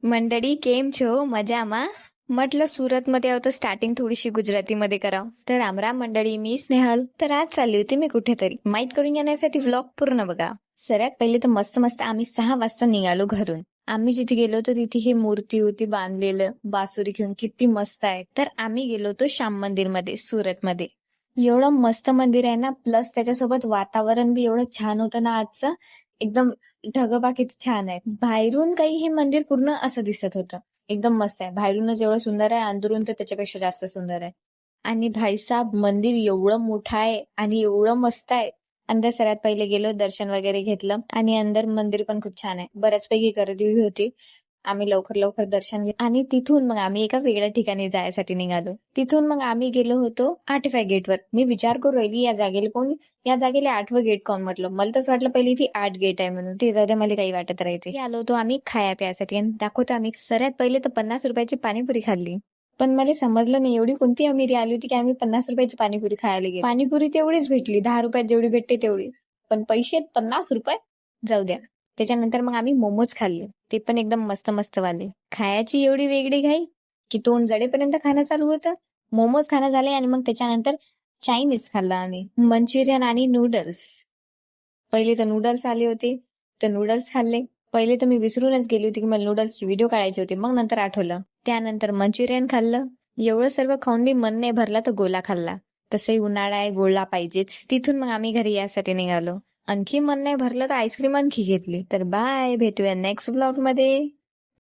मंडळी केम छो मजामा. म्हटलं सुरतमध्ये आहोत तर स्टार्टिंग थोडीशी गुजरातीमध्ये करावं. तर रामराम मंडळी, मी स्नेहल. तर आज चालली होती मी कुठेतरी, माहीत करून घेण्यासाठी व्लॉग पूर्ण बघा. सगळ्यात पहिले तर मस्त मस्त आम्ही 6 वाजता निघालो घरून. आम्ही जिथे गेलो होतो तिथे ही मूर्ती होती बांधलेलं बासुरी घेऊन, किती मस्त आहे. तर आम्ही गेलो होतो श्याम मंदिर मध्ये सुरतमध्ये. एवढं मस्त मंदिर आहे ना, प्लस त्याच्यासोबत वातावरण बी एवढं छान होतं ना आजचं. एकदम ढगबा किती छान आहे. बाहेरून काही हे मंदिर पूर्ण असं दिसत होतं. एकदम मस्त आहे. बाहेरूनच एवढं सुंदर आहे, अंदरून तर त्याच्यापेक्षा जास्त सुंदर आहे. आणि भाईसाब मंदिर एवढं मोठं आहे आणि एवढं मस्त आहे. अंदर सर्वात पहिले गेलो, दर्शन वगैरे घेतलं आणि अंदर मंदिर पण खूप छान आहे. बऱ्याचपैकी गर्दी होती. आम्ही लवकर लवकर दर्शन घेतलं आणि तिथून मग आम्ही एका वेगळ्या ठिकाणी जायसाठी निघालो. तिथून मग आम्ही गेलो होतो आर्टिफॅक्ट गेटवर. मी विचार करू राहिली या जागेला पण या जागेला 8वं गेट कोण म्हटलं. मला तसं वाटलं पहिली ती 8 गेट आहे म्हणून. ते जाऊ दे, मला काही वाटत राहते. आलो होतो आम्ही खाया प्यासाठी आणि दाखवतो आम्ही. सर्वात पहिले तर 50 रुपयाची पाणीपुरी खाल्ली. पण मला समजलं नाही एवढी कोणती अमिरी आली होती की आम्ही 50 रुपयाची पाणीपुरी खायला गेलो. पाणीपुरी तेवढीच भेटली, 10 रुपयात जेवढी भेटते तेवढी. पण पैसे 50 रुपये, जाऊ द्या. त्याच्यानंतर मग आम्ही मोमोज खाल्ले, ते पण एकदम मस्त मस्त वाले. खायची एवढी वेगळी घाई की तोंड जडेपर्यंत खाणं चालू होतं. मोमोज खाणं झाले आणि मग त्याच्यानंतर चायनीज खाल्लं आम्ही, मंचुरियन आणि नूडल्स. पहिले तर नूडल्स आले होते, तर नूडल्स खाल्ले. पहिले तर मी विसरूनच गेली होती की मला नूडल्सची व्हिडिओ काढायची होती, मग नंतर आठवलं. त्यानंतर मंचुरियन खाल्लं. एवढं सर्व खाऊन मी मन नाही भरला तर गोला खाल्ला. तसंही उन्हाळा आहे, गोळा पाहिजेच. तिथून मग आम्ही घरी यासाठी निघालो. आणखी मन नाही भरलं तर आईस्क्रीम आणखी घेतली. तर बाय, भेटूया नेक्स्ट ब्लॉग मध्ये.